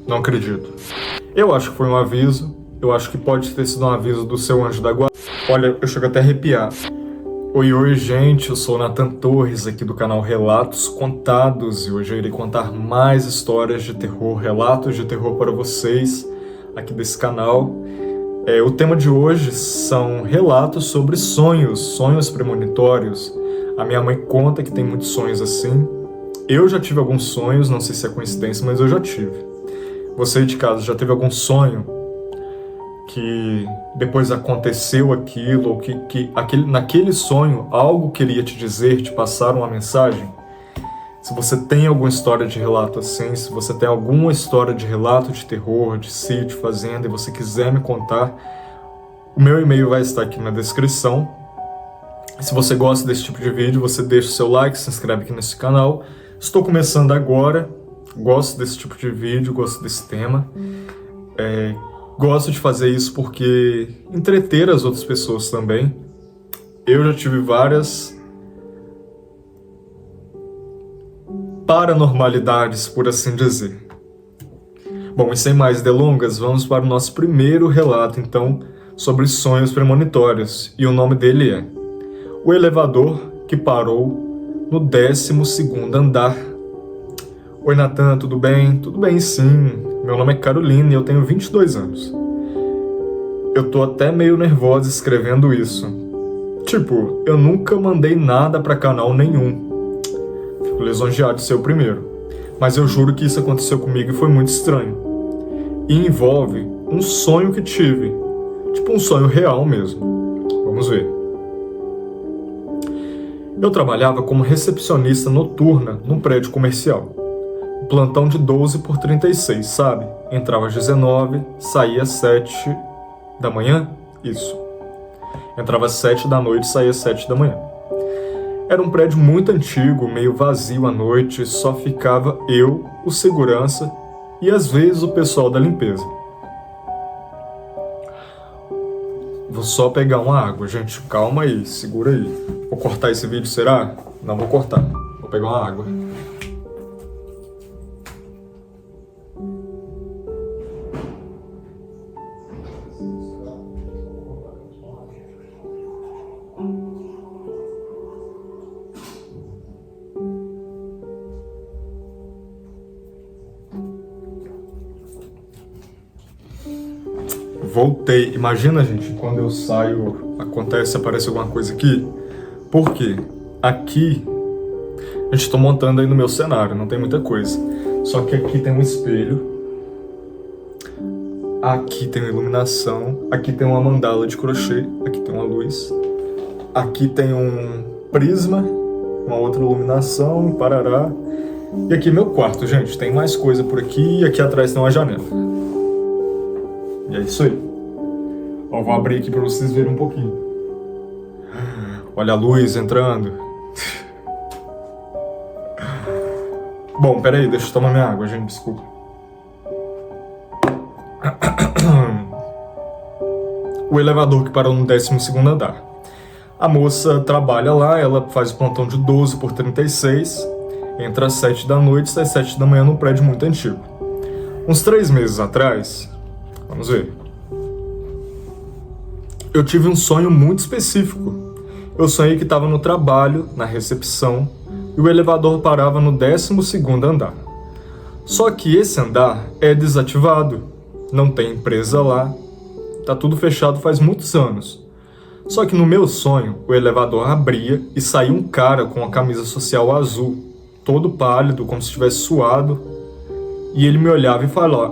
Não acredito. Eu acho que foi um aviso. Eu acho que pode ter sido um aviso do seu anjo da guarda. Olha, eu chego até a arrepiar. Oi, gente, eu sou o Nathan Torres, aqui do canal Relatos Contados, e hoje eu irei contar mais histórias de terror, relatos de terror para vocês, aqui desse canal. O tema de hoje são relatos sobre sonhos premonitórios. A minha mãe conta que tem muitos sonhos assim. Eu já tive alguns sonhos, não sei se é coincidência, mas eu já tive. Você de casa já teve algum sonho que depois aconteceu aquilo, ou naquele sonho algo queria te dizer, te passar uma mensagem? Se você tem alguma história de relato assim, se você tem alguma história de relato de terror, de sítio, fazenda, e você quiser me contar, o meu e-mail vai estar aqui na descrição. Se você gosta desse tipo de vídeo, você deixa o seu like, se inscreve aqui nesse canal. Estou começando agora, gosto desse tipo de vídeo, gosto desse tema. Gosto de fazer isso porque entreter as outras pessoas também. Eu já tive várias paranormalidades, por assim dizer. Bom, e sem mais delongas, vamos para o nosso primeiro relato, então, sobre sonhos premonitórios. E o nome dele é O Elevador que Parou no 12º Andar. Oi, Nathan, tudo bem? Tudo bem, sim. Meu nome é Carolina e eu tenho 22 anos. Eu tô até meio nervosa escrevendo isso. Tipo, eu nunca mandei nada pra canal nenhum. Fico lisonjeado de ser o primeiro. Mas eu juro que isso aconteceu comigo e foi muito estranho. E envolve um sonho que tive. Tipo um sonho real mesmo. Vamos ver. Eu trabalhava como recepcionista noturna num prédio comercial. Plantão de 12/36, sabe? Entrava às 19, saía às 7 da manhã? Isso. Entrava às 7 da noite, saía às 7 da manhã. Era um prédio muito antigo, meio vazio à noite, só ficava eu, o segurança e às vezes o pessoal da limpeza. Vou só pegar uma água, gente. Calma aí, segura aí. Vou cortar esse vídeo, será? Não vou cortar. Vou pegar uma água. Voltei. Imagina, gente, quando eu saio, aparece alguma coisa aqui. Por quê? Aqui, a gente tá montando aí no meu cenário, não tem muita coisa. Só que aqui tem um espelho. Aqui tem uma iluminação. Aqui tem uma mandala de crochê. Aqui tem uma luz. Aqui tem um prisma, uma outra iluminação, parará. E aqui é meu quarto, gente. Tem mais coisa por aqui e aqui atrás tem uma janela. E é isso aí. Ó, vou abrir aqui para vocês verem um pouquinho. Olha a luz entrando. Bom, peraí, deixa eu tomar minha água, gente, desculpa. O elevador que parou no 12º andar. A moça trabalha lá, ela faz o plantão de 12/36, entra às 7 da noite, sai às 7 da manhã num prédio muito antigo. Uns 3 meses atrás, vamos ver, eu tive um sonho muito específico. Eu sonhei que estava no trabalho, na recepção, e o elevador parava no 12º andar. Só que esse andar é desativado, não tem empresa lá, tá tudo fechado faz muitos anos. Só que no meu sonho, o elevador abria e saía um cara com uma camisa social azul, todo pálido, como se estivesse suado, e ele me olhava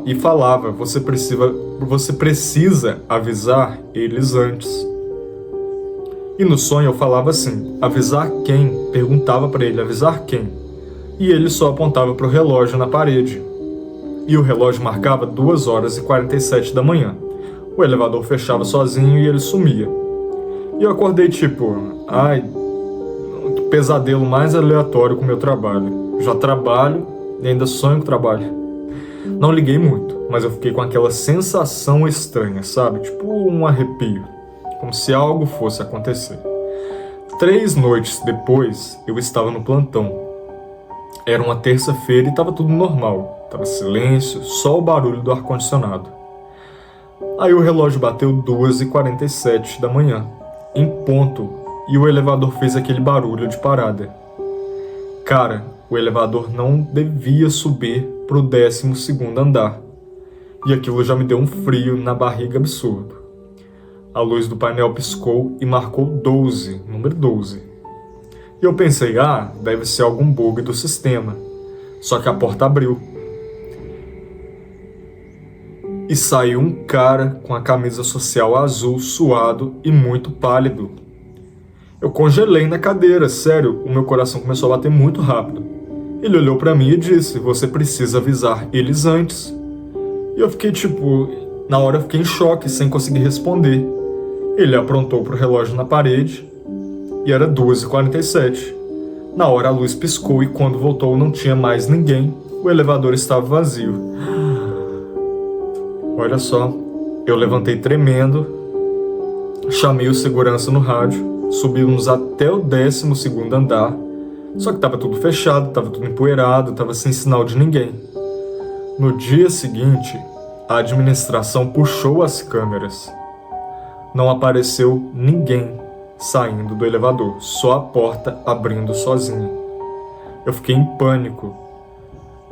e falava, você precisa avisar eles antes. E no sonho eu falava assim, avisar quem? Perguntava para ele, avisar quem? E ele só apontava para o relógio na parede. E o relógio marcava 2h47 da manhã. O elevador fechava sozinho e ele sumia. E eu acordei tipo, ai, que pesadelo mais aleatório com o meu trabalho. Já trabalho e ainda sonho com trabalho. Não liguei muito, mas eu fiquei com aquela sensação estranha, sabe? Tipo um arrepio, como se algo fosse acontecer. 3 noites depois, eu estava no plantão. Era uma terça-feira e tava tudo normal. Tava silêncio, só o barulho do ar-condicionado. Aí o relógio bateu 2h47 da manhã, em ponto, e o elevador fez aquele barulho de parada. Cara, o elevador não devia subir pro 12º andar. E aquilo já me deu um frio na barriga absurdo. A luz do painel piscou e marcou 12, número 12. E eu pensei, deve ser algum bug do sistema. Só que a porta abriu. E saiu um cara com a camisa social azul, suado e muito pálido. Eu congelei na cadeira, sério, o meu coração começou a bater muito rápido. Ele olhou pra mim e disse, você precisa avisar eles antes. E eu fiquei na hora eu fiquei em choque, sem conseguir responder. Ele aprontou pro relógio na parede e era 2h47. Na hora a luz piscou e quando voltou não tinha mais ninguém, o elevador estava vazio. Olha só, eu levantei tremendo, chamei o segurança no rádio, subimos até o 12º andar, só que estava tudo fechado, estava tudo empoeirado, estava sem sinal de ninguém. No dia seguinte, a administração puxou as câmeras. Não apareceu ninguém saindo do elevador, só a porta abrindo sozinha. Eu fiquei em pânico,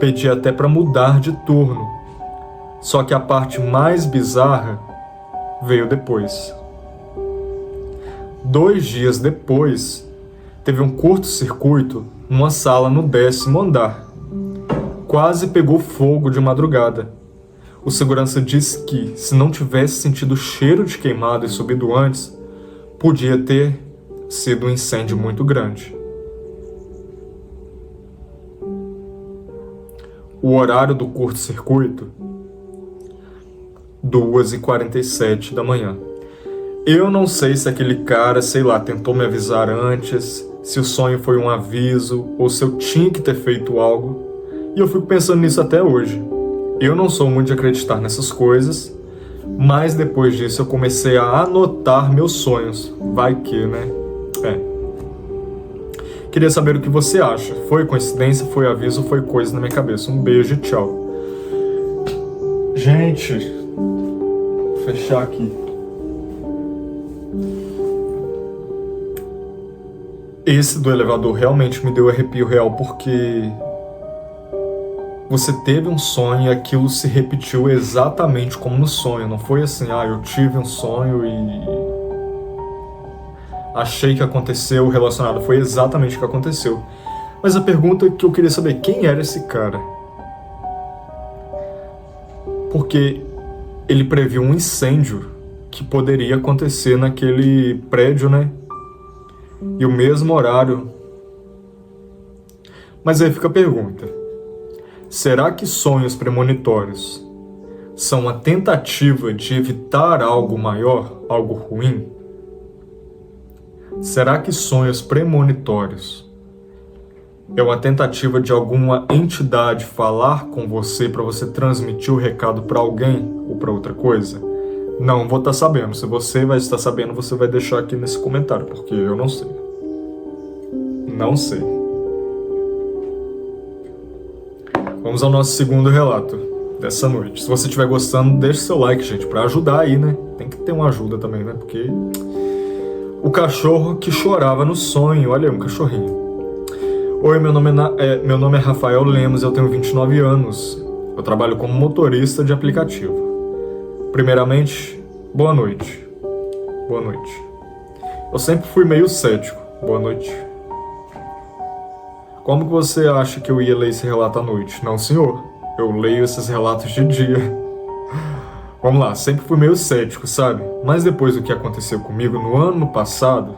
pedi até para mudar de turno, só que a parte mais bizarra veio depois. 2 dias depois, teve um curto-circuito numa sala no 10º andar. Quase pegou fogo de madrugada. O segurança disse que, se não tivesse sentido o cheiro de queimado e subido antes, podia ter sido um incêndio muito grande. O horário do curto-circuito, 2h47 da manhã. Eu não sei se aquele cara, tentou me avisar antes, se o sonho foi um aviso, ou se eu tinha que ter feito algo. E eu fico pensando nisso até hoje. Eu não sou muito de acreditar nessas coisas, mas depois disso eu comecei a anotar meus sonhos. Vai que, né? Queria saber o que você acha. Foi coincidência, foi aviso, foi coisa na minha cabeça. Um beijo e tchau. Gente, vou fechar aqui. Esse do elevador realmente me deu arrepio real, porque você teve um sonho e aquilo se repetiu exatamente como no sonho. Não foi assim, eu tive um sonho e achei que aconteceu relacionado. Foi exatamente o que aconteceu. Mas a pergunta que eu queria saber, quem era esse cara? Porque ele previu um incêndio que poderia acontecer naquele prédio, né? E o mesmo horário. Mas aí fica a pergunta. Será que sonhos premonitórios são uma tentativa de evitar algo maior, algo ruim? Será que sonhos premonitórios é uma tentativa de alguma entidade falar com você para você transmitir o recado para alguém ou para outra coisa? Não vou estar sabendo. Se você vai estar sabendo, você vai deixar aqui nesse comentário, porque eu não sei. Não sei. Vamos ao nosso segundo relato dessa noite. Se você estiver gostando, deixe seu like, gente, para ajudar aí, né? Tem que ter uma ajuda também, né? Porque o cachorro que chorava no sonho. Olha aí, um cachorrinho. Oi, meu nome é Rafael Lemos, eu tenho 29 anos. Eu trabalho como motorista de aplicativo. Primeiramente, boa noite. Boa noite. Eu sempre fui meio cético. Boa noite. Como que você acha que eu ia ler esse relato à noite? Não, senhor. Eu leio esses relatos de dia. Vamos lá, sempre fui meio cético, sabe? Mas depois do que aconteceu comigo no ano passado,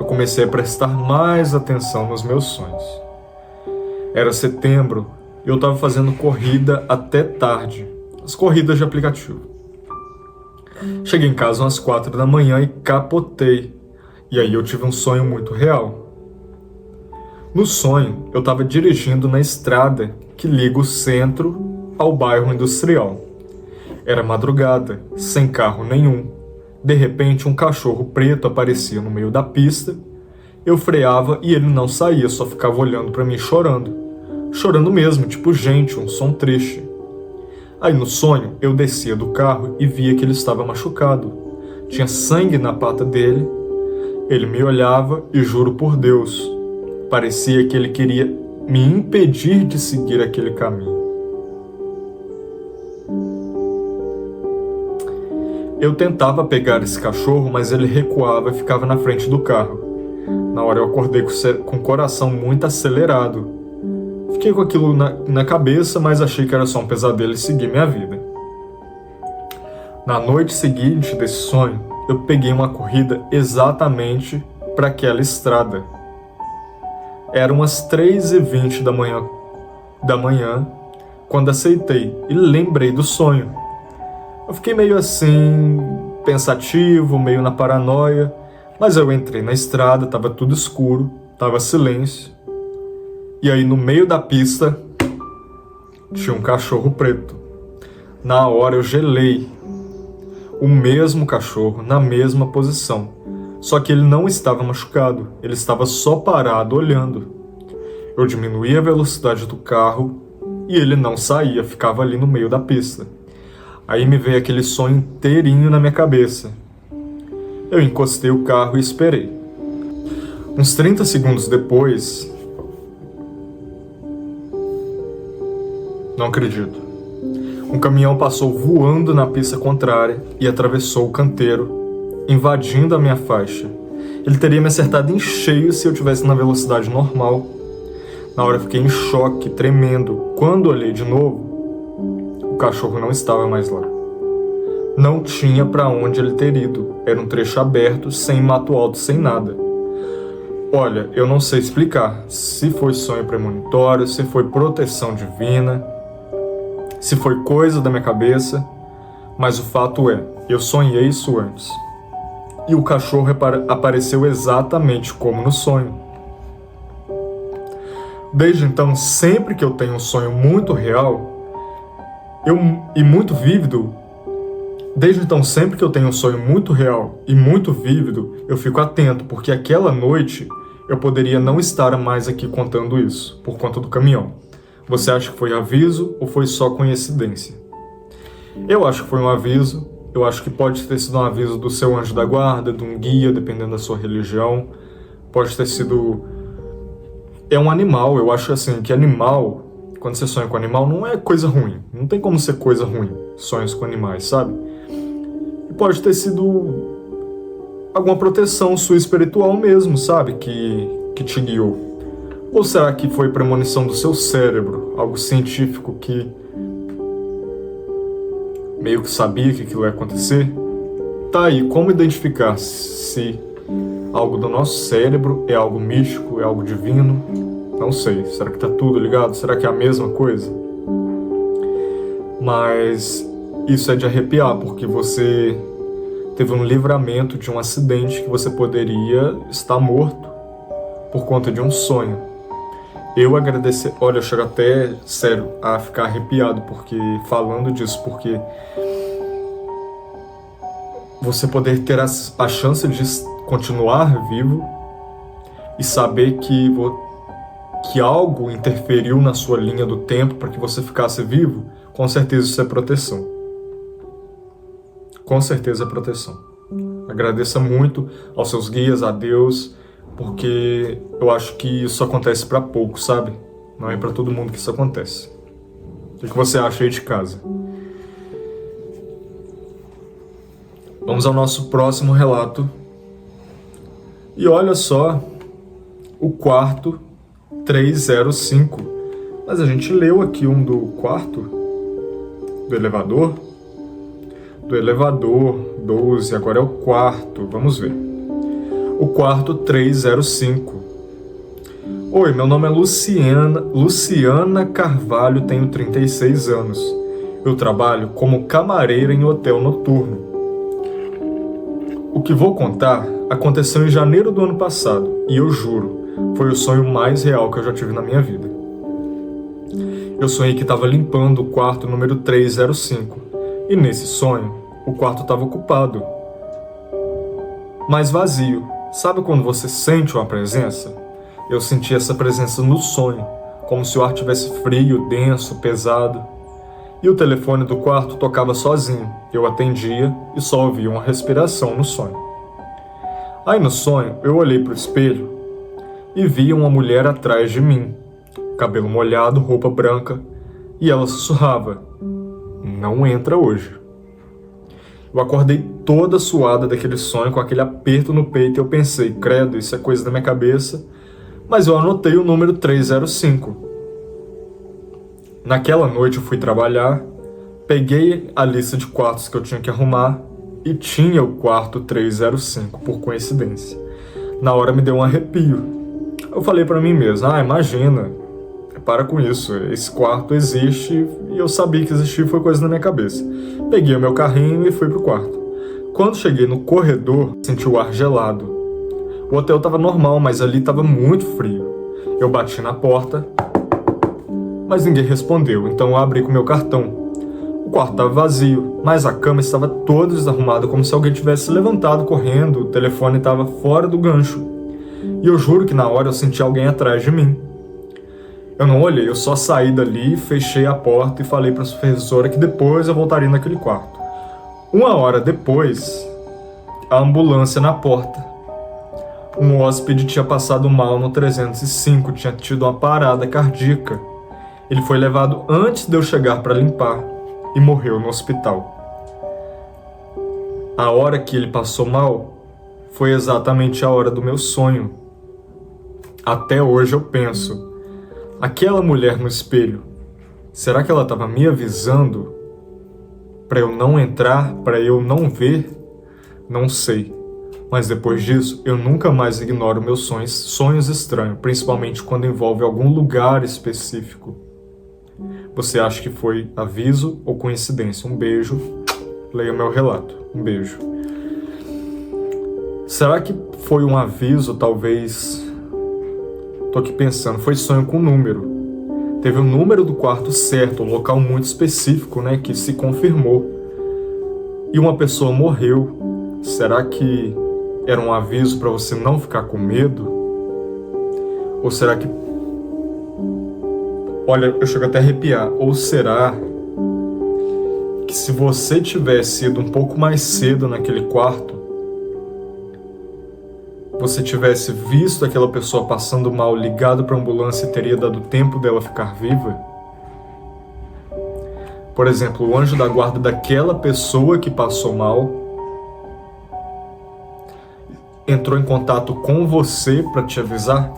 eu comecei a prestar mais atenção nos meus sonhos. Era setembro e eu estava fazendo corrida até tarde. As corridas de aplicativo. Cheguei em casa umas 4 da manhã e capotei. E aí eu tive um sonho muito real. No sonho, eu estava dirigindo na estrada que liga o centro ao bairro industrial. Era madrugada, sem carro nenhum. De repente, um cachorro preto aparecia no meio da pista. Eu freava e ele não saía, só ficava olhando para mim chorando. chorando mesmo, tipo gente, um som triste. Aí no sonho, eu descia do carro e via que ele estava machucado. Tinha sangue na pata dele. Ele me olhava e juro por Deus, parecia que ele queria me impedir de seguir aquele caminho. Eu tentava pegar esse cachorro, mas ele recuava e ficava na frente do carro. Na hora eu acordei com o coração muito acelerado. Fiquei com aquilo na cabeça, mas achei que era só um pesadelo e segui minha vida. Na noite seguinte desse sonho, eu peguei uma corrida exatamente para aquela estrada. Eram umas 3h20 da manhã quando aceitei e lembrei do sonho. Eu fiquei meio assim, pensativo, meio na paranoia, mas eu entrei na estrada, estava tudo escuro, estava silêncio. E aí no meio da pista tinha um cachorro preto. Na hora eu gelei. O mesmo cachorro, na mesma posição. Só que ele não estava machucado, ele estava só parado olhando. Eu diminuí a velocidade do carro e ele não saía, ficava ali no meio da pista. Aí me veio aquele sonho inteirinho na minha cabeça. Eu encostei o carro e esperei. Uns 30 segundos depois... Não acredito. Um caminhão passou voando na pista contrária e atravessou o canteiro, invadindo a minha faixa. Ele teria me acertado em cheio se eu tivesse na velocidade normal. Na hora eu fiquei em choque, tremendo. Quando olhei de novo, o cachorro não estava mais lá. Não tinha para onde ele ter ido. Era um trecho aberto, sem mato alto, sem nada. Olha, eu não sei explicar se foi sonho premonitório, se foi proteção divina, se foi coisa da minha cabeça, mas o fato é, eu sonhei isso antes. E o cachorro apareceu exatamente como no sonho. Desde então, sempre que eu tenho um sonho muito real e muito vívido, eu fico atento, porque aquela noite eu poderia não estar mais aqui contando isso, por conta do caminhão. Você acha que foi aviso ou foi só coincidência? Eu acho que foi um aviso. Eu acho que pode ter sido um aviso do seu anjo da guarda, de um guia, dependendo da sua religião. Pode ter sido... É um animal. Eu acho assim, que animal, quando você sonha com animal, não é coisa ruim. Não tem como ser coisa ruim, sonhos com animais, sabe? E pode ter sido alguma proteção sua espiritual mesmo, sabe? Que te guiou. Ou será que foi premonição do seu cérebro? Algo científico que meio que sabia que aquilo ia acontecer? Tá aí, como identificar se algo do nosso cérebro é algo místico, é algo divino? Não sei. Será que tá tudo ligado? Será que é a mesma coisa? Mas isso é de arrepiar, porque você teve um livramento de um acidente que você poderia estar morto por conta de um sonho. Eu agradecer, olha, eu chego até, sério, a ficar arrepiado falando disso, porque você poder ter a chance de continuar vivo e saber que algo interferiu na sua linha do tempo para que você ficasse vivo, com certeza isso é proteção. Com certeza é proteção. Agradeça muito aos seus guias, a Deus, porque eu acho que isso acontece para poucos, sabe? Não é para todo mundo que isso acontece. O que você acha aí de casa? Vamos ao nosso próximo relato. E olha só, o quarto 305. Mas a gente leu aqui um do quarto, do elevador. Do elevador 12, agora é o quarto, vamos ver. O quarto 305. Oi, meu nome é Luciana Carvalho, tenho 36 anos. Eu trabalho como camareira em hotel noturno. O que vou contar aconteceu em janeiro do ano passado e eu juro, foi o sonho mais real que eu já tive na minha vida. Eu sonhei que estava limpando o quarto número 305 e nesse sonho o quarto estava ocupado, mas vazio. Sabe quando você sente uma presença? Eu senti essa presença no sonho, como se o ar tivesse frio, denso, pesado. E o telefone do quarto tocava sozinho. Eu atendia e só ouvia uma respiração no sonho. Aí no sonho, eu olhei para o espelho e vi uma mulher atrás de mim, cabelo molhado, roupa branca, e ela sussurrava: "Não entra hoje." Eu acordei toda suada daquele sonho, com aquele aperto no peito, e eu pensei: credo, isso é coisa da minha cabeça, mas eu anotei o número 305. Naquela noite eu fui trabalhar, peguei a lista de quartos que eu tinha que arrumar e tinha o quarto 305, por coincidência. Na hora me deu um arrepio. Eu falei pra mim mesmo: imagina, para com isso, esse quarto existe e eu sabia que existia, foi coisa na minha cabeça. Peguei o meu carrinho e fui pro quarto. Quando cheguei no corredor, senti o ar gelado. O hotel tava normal, mas ali tava muito frio. Eu bati na porta, mas ninguém respondeu, então eu abri com o meu cartão. O quarto estava vazio, mas a cama estava toda desarrumada, como se alguém tivesse levantado correndo, o telefone estava fora do gancho. E eu juro que na hora eu senti alguém atrás de mim. Eu não olhei, eu só saí dali, fechei a porta e falei para a supervisora que depois eu voltaria naquele quarto. 1 hora depois, a ambulância na porta. Um hóspede tinha passado mal no 305, tinha tido uma parada cardíaca. Ele foi levado antes de eu chegar para limpar e morreu no hospital. A hora que ele passou mal foi exatamente a hora do meu sonho. Até hoje eu penso: aquela mulher no espelho, será que ela estava me avisando para eu não entrar, para eu não ver? Não sei. Mas depois disso, eu nunca mais ignoro meus sonhos estranhos, principalmente quando envolve algum lugar específico. Você acha que foi aviso ou coincidência? Um beijo. Leia meu relato. Um beijo. Será que foi um aviso, talvez? Tô aqui pensando, foi sonho com número. Teve o número do quarto certo, um local muito específico, né, que se confirmou. E uma pessoa morreu. Será que era um aviso para você não ficar com medo? Ou será que... Olha, eu chego até a arrepiar. Ou será que se você tivesse ido um pouco mais cedo naquele quarto, você tivesse visto aquela pessoa passando mal, ligado para a ambulância e teria dado tempo dela ficar viva? Por exemplo, o anjo da guarda daquela pessoa que passou mal entrou em contato com você para te avisar?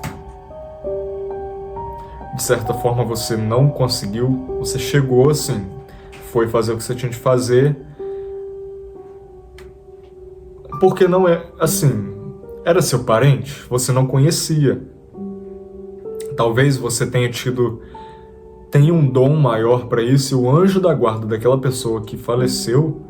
De certa forma você não conseguiu, você chegou assim, foi fazer o que você tinha de fazer, porque não é assim, era seu parente, você não conhecia. Talvez você tenha um dom maior para isso, e o anjo da guarda daquela pessoa que faleceu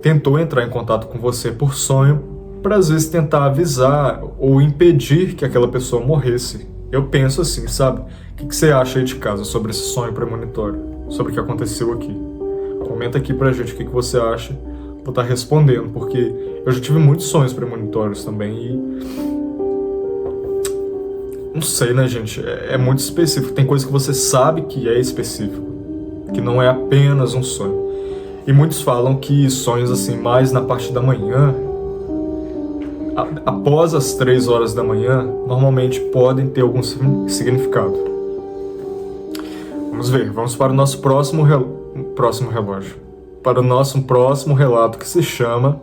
tentou entrar em contato com você por sonho, para às vezes tentar avisar ou impedir que aquela pessoa morresse. Eu penso assim, sabe? O que você acha aí de casa sobre esse sonho premonitório? Sobre o que aconteceu aqui? Comenta aqui pra gente o que você acha. Vou estar respondendo, porque eu já tive muitos sonhos premonitórios também e... Não sei, né, gente? É muito específico. Tem coisa que você sabe que é específico, que não é apenas um sonho. E muitos falam que sonhos assim, mais na parte da manhã, após as 3 horas da manhã, normalmente podem ter algum significado. Vamos ver, vamos para o nosso próximo relógio. Para o nosso próximo relato, que se chama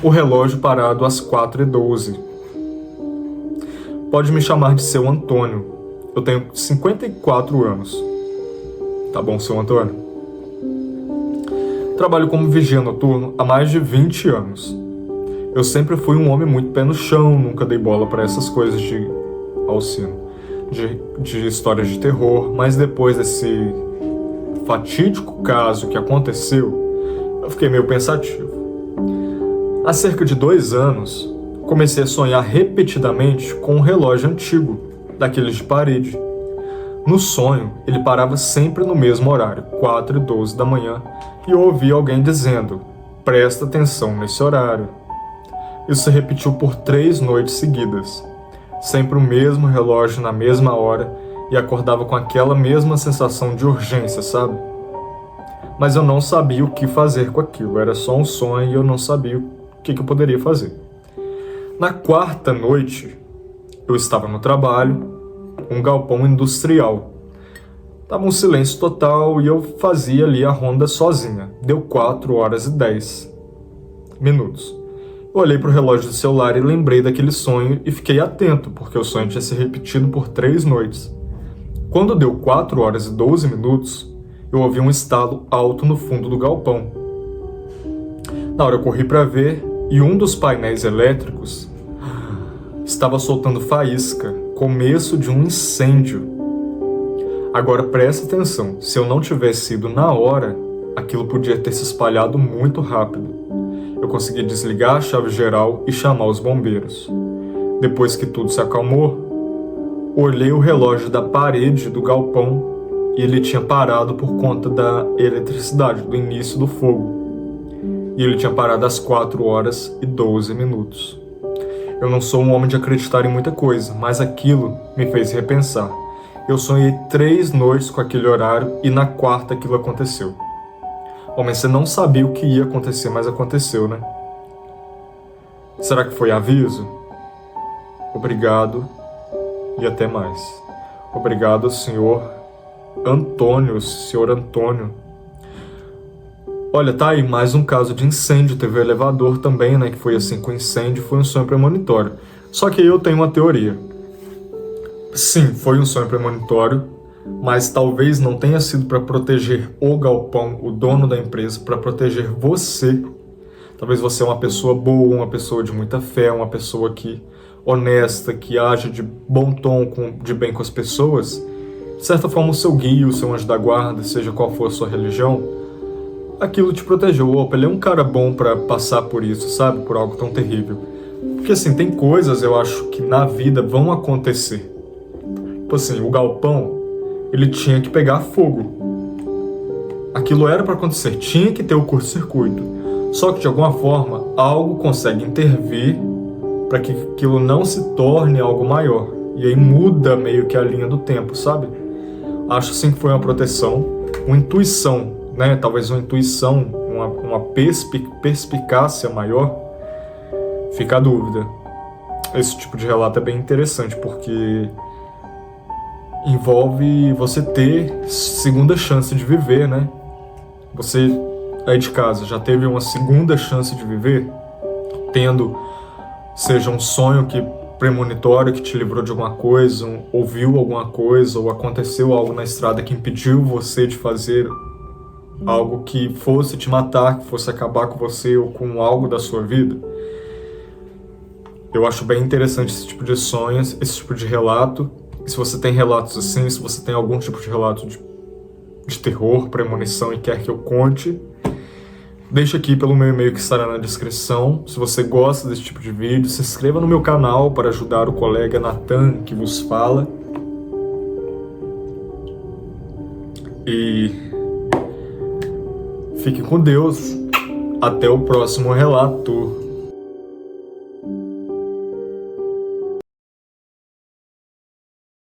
O Relógio Parado às 4h12. Pode me chamar de seu Antônio. Eu tenho 54 anos. Tá bom, seu Antônio? Trabalho como vigia noturno há mais de 20 anos. Eu sempre fui um homem muito pé no chão, nunca dei bola para essas coisas de alcino, de histórias de terror, mas depois desse fatídico caso que aconteceu, eu fiquei meio pensativo. Há cerca de 2 anos, comecei a sonhar repetidamente com um relógio antigo, daqueles de parede. No sonho, ele parava sempre no mesmo horário, 4h12 da manhã, e eu ouvia alguém dizendo: presta atenção nesse horário. Isso se repetiu por 3 noites seguidas. sempre o mesmo relógio na mesma hora e acordava com aquela mesma sensação de urgência, sabe? Mas eu não sabia o que fazer com aquilo, era só um sonho e eu não sabia o que eu poderia fazer. Na quarta noite, eu estava no trabalho, um galpão industrial. Tava um silêncio total e eu fazia ali a ronda sozinha. Deu 4h10. Eu olhei para o relógio do celular e lembrei daquele sonho e fiquei atento, porque o sonho tinha se repetido por 3 noites. Quando deu 4h12, eu ouvi um estalo alto no fundo do galpão. Na hora eu corri para ver e um dos painéis elétricos estava soltando faísca, começo de um incêndio. Agora presta atenção, se eu não tivesse ido na hora, aquilo podia ter se espalhado muito rápido. Eu consegui desligar a chave geral e chamar os bombeiros. Depois que tudo se acalmou, olhei o relógio da parede do galpão e ele tinha parado por conta da eletricidade, do início do fogo. E ele tinha parado às 4h12. Eu não sou um homem de acreditar em muita coisa, mas aquilo me fez repensar. Eu sonhei 3 noites com aquele horário e na quarta aquilo aconteceu. Homem, você não sabia o que ia acontecer, mas aconteceu, né? Será que foi aviso? Obrigado e até mais. Obrigado, senhor Antônio. Olha, tá aí mais um caso de incêndio. Teve o elevador também, né? Que foi assim com incêndio, foi um sonho premonitório. Só que aí eu tenho uma teoria. Sim, foi um sonho premonitório, mas talvez não tenha sido para proteger o galpão, o dono da empresa, para proteger você. Talvez você é uma pessoa boa, uma pessoa de muita fé, uma pessoa que honesta, que age de bom tom, de bem com as pessoas. De certa forma, o seu guia, o seu anjo da guarda, seja qual for a sua religião, aquilo te protegeu. Opa, ele é um cara bom para passar por isso, sabe? Por algo tão terrível. Porque assim, tem coisas, eu acho, que na vida vão acontecer. Tipo assim, o galpão, ele tinha que pegar fogo. Aquilo era para acontecer, tinha que ter o curto-circuito. Só que de alguma forma, algo consegue intervir para que aquilo não se torne algo maior. E aí muda meio que a linha do tempo, sabe? Acho sim que foi uma proteção, uma intuição, né? Talvez uma intuição, uma perspicácia maior. Fica a dúvida. Esse tipo de relato é bem interessante, porque envolve você ter segunda chance de viver, né? Você aí de casa já teve uma segunda chance de viver, tendo, seja um sonho premonitório que te livrou de alguma coisa, ouviu alguma coisa, ou aconteceu algo na estrada que impediu você de fazer algo que fosse te matar, que fosse acabar com você ou com algo da sua vida. Eu acho bem interessante esse tipo de sonhos, esse tipo de relato. E se você tem relatos assim, se você tem algum tipo de relato de terror, premonição e quer que eu conte, deixa aqui pelo meu e-mail que estará na descrição. Se você gosta desse tipo de vídeo, se inscreva no meu canal para ajudar o colega Nathan que vos fala. E fique com Deus. Até o próximo relato.